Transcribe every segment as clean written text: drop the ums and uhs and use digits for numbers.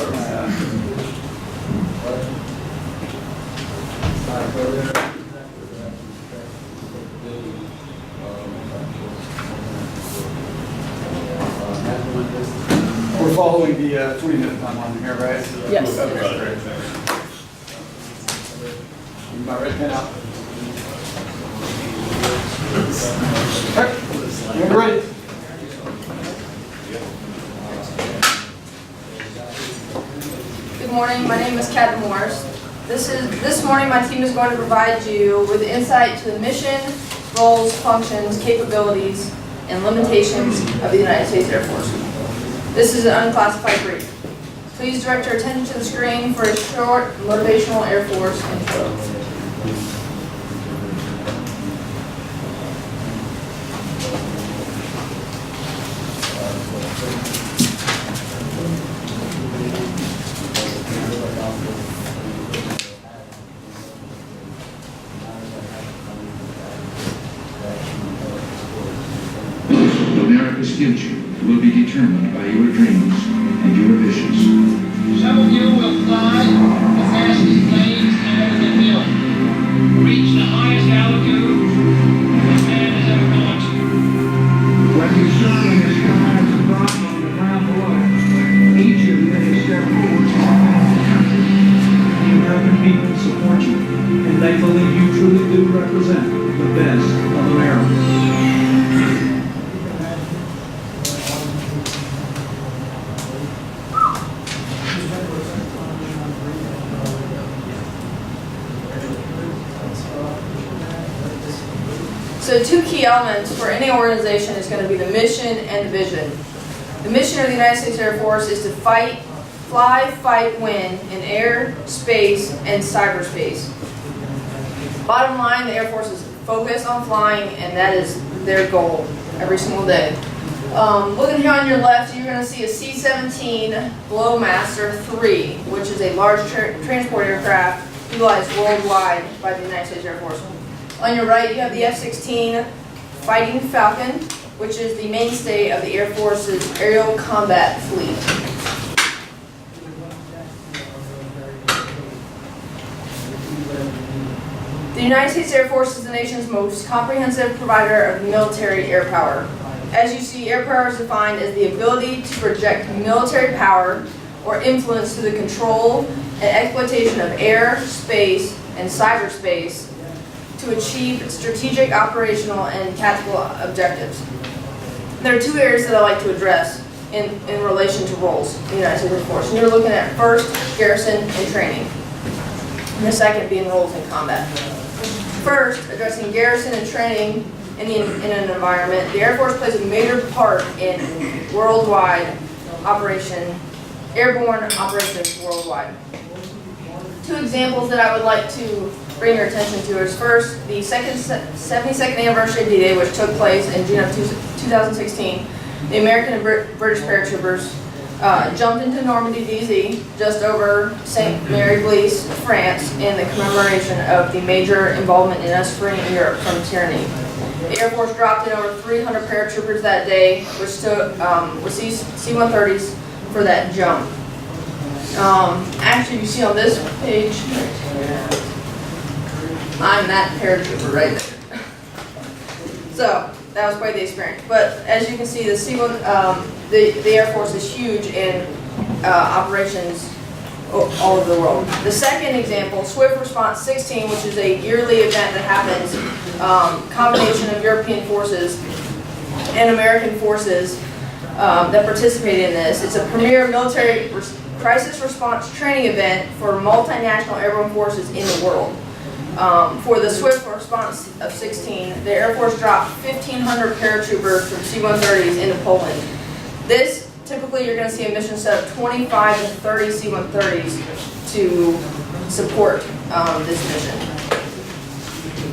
We're following the 20-minute timeline here, right? Yes. Okay, great. My red pen out. Okay, you're ready. Good morning, my name is Kat Morris. This morning my team is going to provide you with insight to the mission, roles, functions, capabilities, and limitations of the United States Air Force. This is an unclassified brief. Please direct your attention to the screen for a short motivational Air Force intro. America's future will be determined by your dreams and your visions. Some of you will fly the fastest planes ever been built, reach the highest altitude that man has ever gone to. When you serve in the sky as a thought on the ground below, each of you is step forward to the country. The American people support you, and they believe you truly do represent the best of America. So two key elements for any organization is going to be the mission and the vision. The mission of the United States Air Force is to fly, fight, win in air, space, and cyberspace. Bottom line, the Air Force is focused on flying, and that is their goal every single day. Looking here on your left, you're going to see a C-17 Blowmaster 3, which is a large transport aircraft utilized worldwide by the United States Air Force. On your right, you have the F-16 Fighting Falcon, which is the mainstay of the Air Force's aerial combat fleet. The United States Air Force is the nation's most comprehensive provider of military air power. As you see, air power is defined as the ability to project military power or influence through the control and exploitation of air, space, and cyberspace to achieve strategic, operational, and tactical objectives. There are two areas that I like to address in relation to roles in the United States Air Force. And you're looking at first, garrison and training, and the second being roles in combat. First, addressing garrison and training in an environment, the Air Force plays a major part in worldwide operation, airborne operations worldwide. Two examples that I would like to bring your attention to is first, the 72nd anniversary of D-Day, which took place in June of 2016. The American and British paratroopers jumped into Normandy, DZ, just over St. Mary-Blease, France, in the commemoration of the major involvement in us freeing Europe from tyranny. The Air Force dropped in over 300 paratroopers that day, which took with C-130s for that jump. Actually, you see on this page, I'm that paratrooper right there. So that was quite the experience. But as you can see, the Air Force is huge in operations all over the world. The second example, Swift Response 16, which is a yearly event that happens, combination of European forces and American forces that participate in this. It's a premier military crisis response training event for multinational airborne forces in the world. For the Swift Response of 16, the Air Force dropped 1,500 paratroopers from C-130s into Poland. This, typically you're going to see a mission set of 25 to 30 C-130s to support this mission.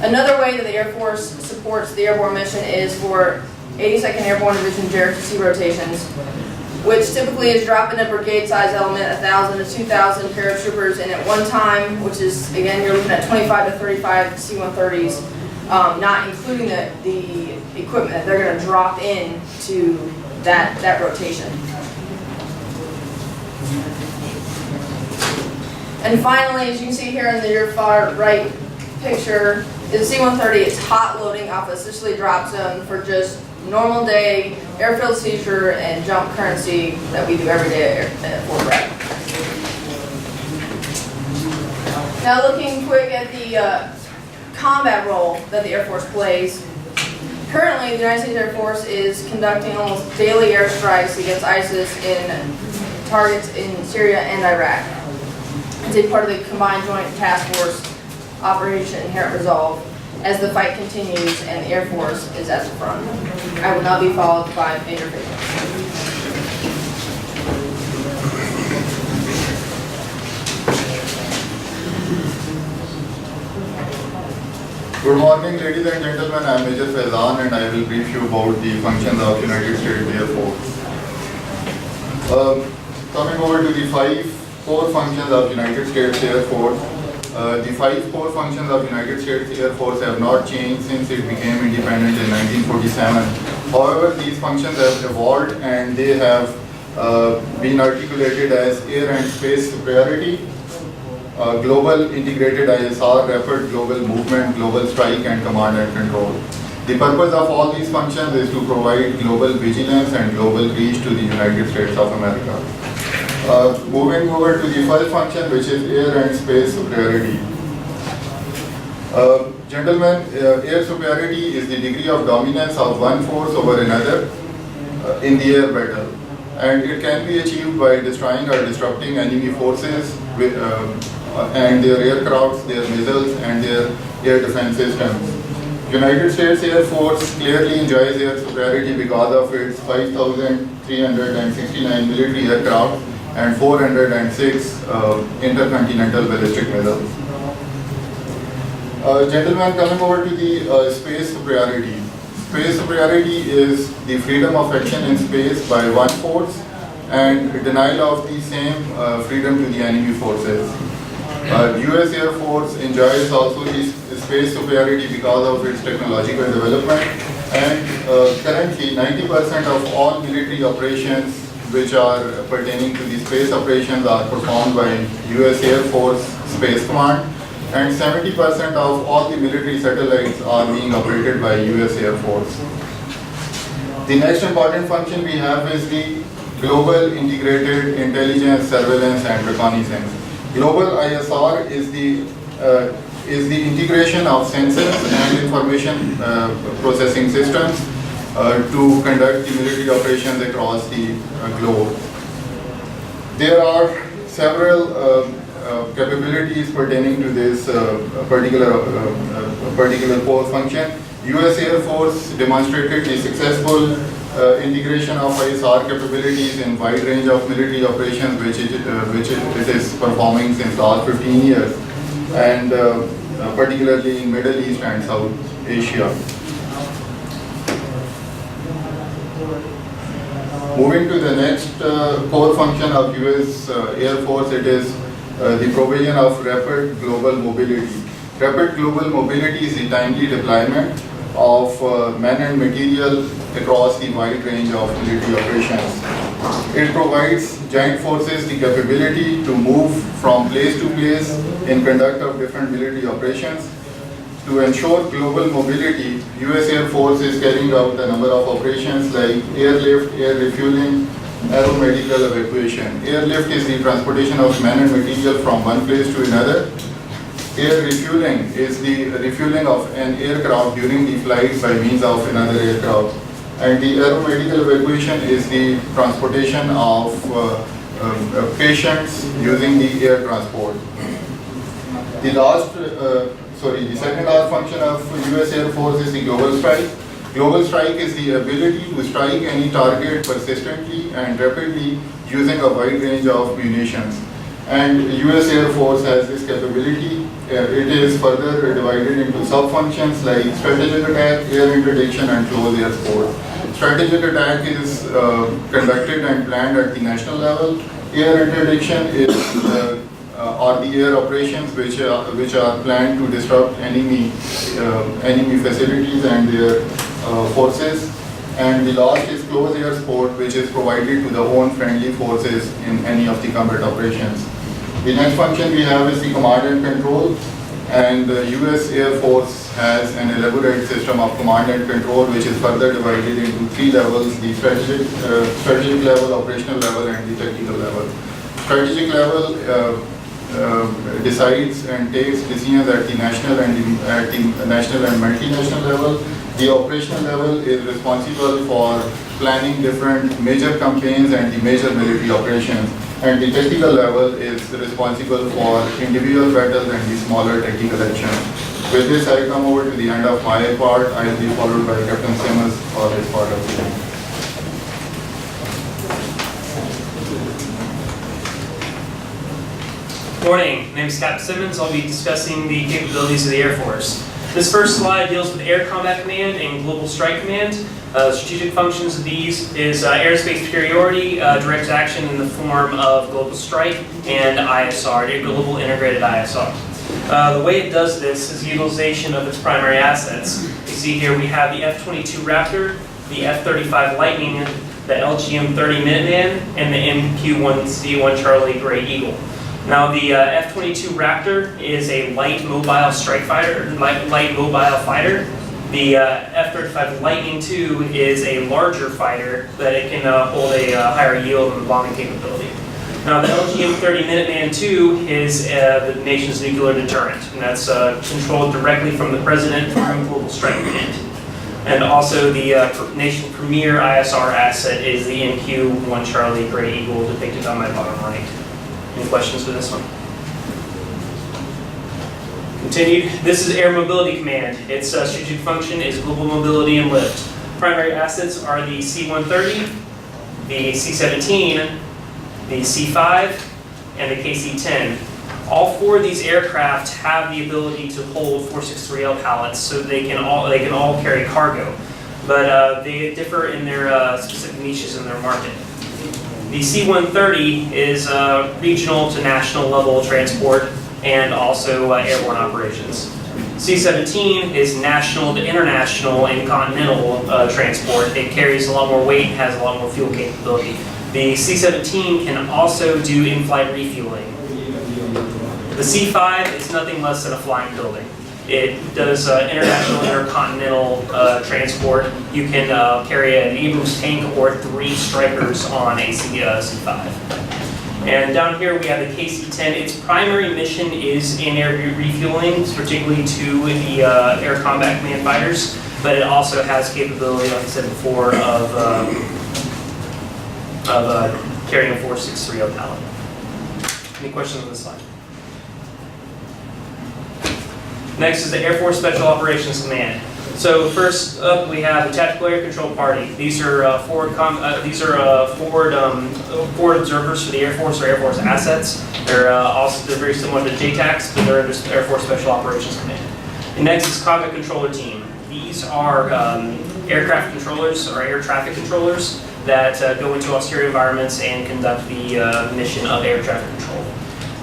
Another way that the Air Force supports the airborne mission is for 82nd Airborne Division JRTC rotations, which typically is dropping a brigade-size element, 1,000 to 2,000 paratroopers, and at one time, which is, again, you're looking at 25 to 35 C-130s, not including the equipment that they're going to drop in to that rotation. And finally, as you can see here in your far right picture, is C-130. It's hot loading off a Sicily drop zone for just normal day airfield seizure and jump currency that we do every day at Fort Bragg. Now looking quick at the combat role that the Air Force plays. Currently, the United States Air Force is conducting almost daily airstrikes against ISIS in targets in Syria and Iraq. It's a part of the Combined Joint Task Force Operation Inherent Resolve as the fight continues and the Air Force is at the front. I will now be followed by Major Vickers. Good morning, ladies and gentlemen. I am Major Faizan and I will brief you about the functions of United States Air Force. Coming over to the 5 core functions of United States Air Force. The 5 core functions of United States Air Force have not changed since it became independent in 1947. However, these functions have evolved and they have been articulated as air and space superiority, global integrated ISR, rapid global movement, global strike and command and control. The purpose of all these functions is to provide global vigilance and global reach to the United States of America. Moving over to the first function, which is air and space superiority. Gentlemen, air superiority is the degree of dominance of one force over another in the air battle. And it can be achieved by destroying or disrupting enemy forces with, and their aircrafts, their missiles, and their air defense systems. United States Air Force clearly enjoys air superiority because of its 5,369 military aircraft and 406 intercontinental ballistic missiles. Gentlemen, coming over to the space superiority. Space superiority is the freedom of action in space by one force and denial of the same freedom to the enemy forces. US Air Force enjoys also the space superiority because of its technological development, and currently 90% of all military operations which are pertaining to the space operations are performed by US Air Force Space Command, and 70% of all the military satellites are being operated by US Air Force. The next important function we have is the global integrated intelligence, surveillance and reconnaissance. Global ISR is the integration of sensors and information processing systems to conduct the military operations across the globe. There are several capabilities pertaining to this particular core function. US Air Force demonstrated the successful integration of ISR capabilities in wide range of military operations which it is performing since last 15 years, and particularly in Middle East and South Asia. Moving to the next core function of US Air Force, it is the provision of rapid global mobility. Rapid global mobility is the timely deployment of men and material across the wide range of military operations. It provides joint forces the capability to move from place to place in conduct of different military operations. To ensure global mobility, US Air Force is carrying out a number of operations like airlift, air refueling, aeromedical evacuation. Airlift is the transportation of men and material from one place to another. Air refueling is the refueling of an aircraft during the flight by means of another aircraft. And the aeromedical evacuation is the transportation of patients using the air transport. The second large function of US Air Force is the global strike. Global strike is the ability to strike any target persistently and rapidly using a wide range of munitions. And US Air Force has this capability. It is further divided into sub-functions like strategic attack, air interdiction and close air support. Strategic attack is conducted and planned at the national level. Air interdiction is are the air operations which are planned to disrupt enemy facilities and their forces. And the last is close air support, which is provided to the own friendly forces in any of the combat operations. The next function we have is the command and control, and the US Air Force has an elaborate system of command and control which is further divided into 3 levels: the strategic level, operational level, and the technical level. Strategic level decides and takes decisions at the national and multinational level. The operational level is responsible for planning different major campaigns and the major military operations. And the technical level is responsible for individual battles and the smaller tactical actions. With this, I come over to the end of my part. I will be followed by Captain Simmons for his part of the day. Morning, my name is Captain Simmons. I'll be discussing the capabilities of the Air Force. This first slide deals with Air Combat Command and Global Strike Command. Strategic functions of these is airspace superiority, direct action in the form of Global Strike, and ISR, Global Integrated ISR. The way it does this is utilization of its primary assets. You see here we have the F-22 Raptor, the F-35 Lightning, the LGM-30 Minuteman, and the MQ-1C-1 Charlie Gray Eagle. Now the F-22 Raptor is a light mobile strike fighter, light mobile fighter. The F-35 Lightning II is a larger fighter that it can hold a higher yield and bombing capability. Now the LGM-30 Minuteman II is the nation's nuclear deterrent, and that's controlled directly from the President through Global Strike Command. And also the nation's premier ISR asset is the MQ-1 Charlie Gray Eagle depicted on my bottom right. Any questions for this one? Continued. This is Air Mobility Command. Its strategic function is global mobility and lift. Primary assets are the C-130, the C-17, the C-5, and the KC-10. All 4 of these aircraft have the ability to hold 463L pallets, so they can all carry cargo, but they differ in their specific niches in their market. The C-130 is regional to national level transport and also airborne operations. C-17 is national to international and continental transport. It carries a lot more weight and has a lot more fuel capability. The C-17 can also do in-flight refueling. The C-5 is nothing less than a flying building. It does international intercontinental transport. You can carry an Abrams tank or 3 Strikers on a C-5. And down here we have the KC-10. Its primary mission is in air refueling, particularly to the Air Combat Command fighters, but it also has capability, like I said before, of carrying a 463L pallet. Any questions on this slide? Next is the Air Force Special Operations Command. So first up, we have the Tactical Air Control Party. These are forward observers for the Air Force or Air Force assets. They're very similar to JTACs, but they're under Air Force Special Operations Command. And next is Combat Controller Team. These are aircraft controllers or air traffic controllers that go into austere environments and conduct the mission of air traffic control.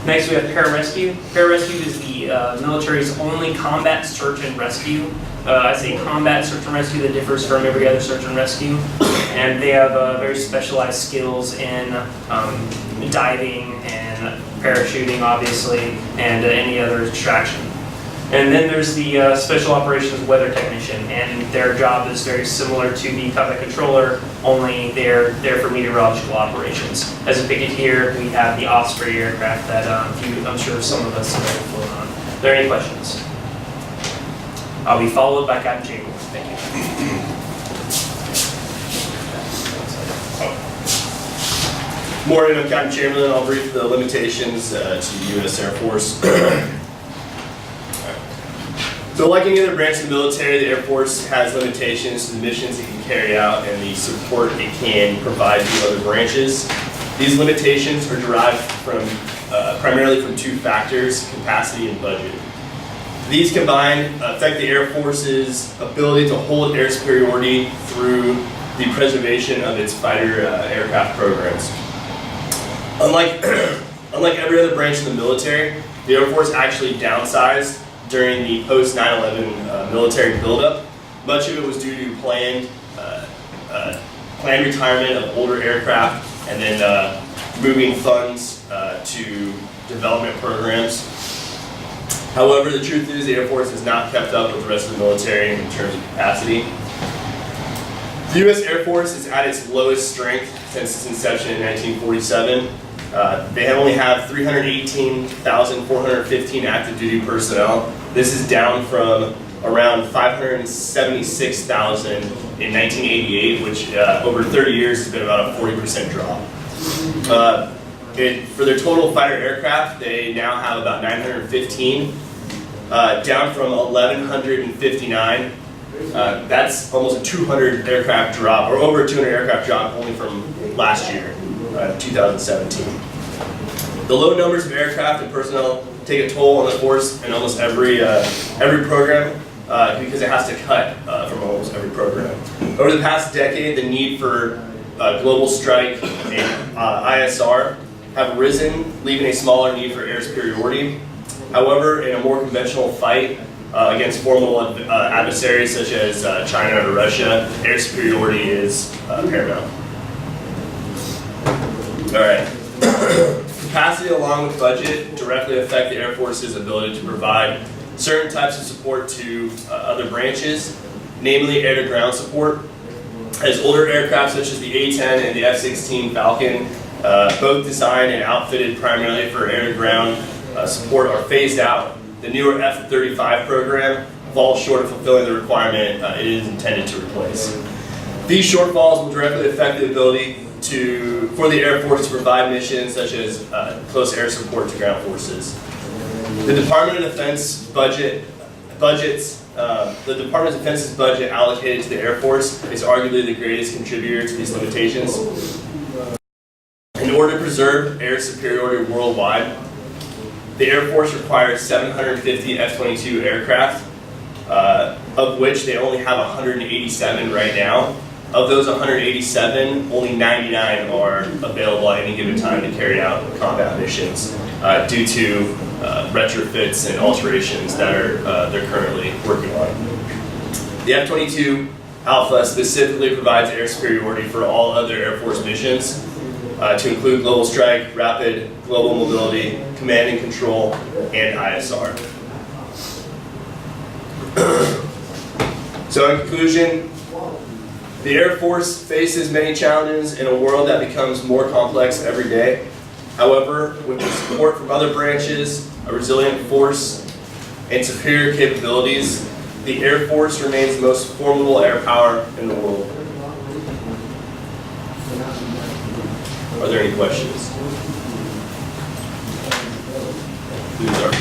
Next, we have Pararescue. Pararescue is the military's only combat search and rescue. I say combat search and rescue that differs from every other search and rescue. And they have very specialized skills in diving and parachuting, obviously, and any other extraction. And then there's the Special Operations Weather Technician, and their job is very similar to the combat controller, only they're there for meteorological operations. As depicted here, we have the Osprey aircraft that I'm sure some of us have flown on. Are there any questions? I'll be followed by Captain Chamberlain. Thank you. Morning, I'm Captain Chamberlain. I'll brief the limitations to the U.S. Air Force. So like any other branch of the military, the Air Force has limitations to the missions it can carry out and the support it can provide to other branches. These limitations are derived from primarily from 2 factors: capacity and budget. These combined affect the Air Force's ability to hold air superiority through the preservation of its fighter aircraft programs. Unlike every other branch of the military, the Air Force actually downsized during the post-9/11 military buildup. Much of it was due to planned retirement of older aircraft and then moving funds to development programs. However, the truth is the Air Force has not kept up with the rest of the military in terms of capacity. The U.S. Air Force is at its lowest strength since its inception in 1947. They only have 318,415 active duty personnel. This is down from around 576,000 in 1988, which over 30 years has been about a 40% drop. For their total fighter aircraft, they now have about 915, down from 1,159. That's almost a 200 aircraft drop, or over a 200 aircraft drop only from last year, 2017. The low numbers of aircraft and personnel take a toll on the force in almost every program because it has to cut from almost every program. Over the past decade, the need for global strike and ISR have risen, leaving a smaller need for air superiority. However, in a more conventional fight against formidable adversaries such as China or Russia, air superiority is paramount. All right. Capacity along with budget directly affect the Air Force's ability to provide certain types of support to other branches, namely air-to-ground support. As older aircraft such as the A-10 and the F-16 Falcon, both designed and outfitted primarily for air-to-ground support, are phased out, the newer F-35 program falls short of fulfilling the requirement it is intended to replace. These shortfalls will directly affect the ability for the Air Force to provide missions such as close air support to ground forces. The Department of Defense's budget allocated to the Air Force is arguably the greatest contributor to these limitations. In order to preserve air superiority worldwide, the Air Force requires 750 F-22 aircraft, of which they only have 187 right now. Of those 187, only 99 are available at any given time to carry out combat missions due to retrofits and alterations that they're currently working on. The F-22 Alpha specifically provides air superiority for all other Air Force missions, to include global strike, rapid global mobility, command and control, and ISR. So in conclusion, the Air Force faces many challenges in a world that becomes more complex every day. However, with the support from other branches, a resilient force, and superior capabilities, the Air Force remains the most formidable air power in the world. Are there any questions? Who's our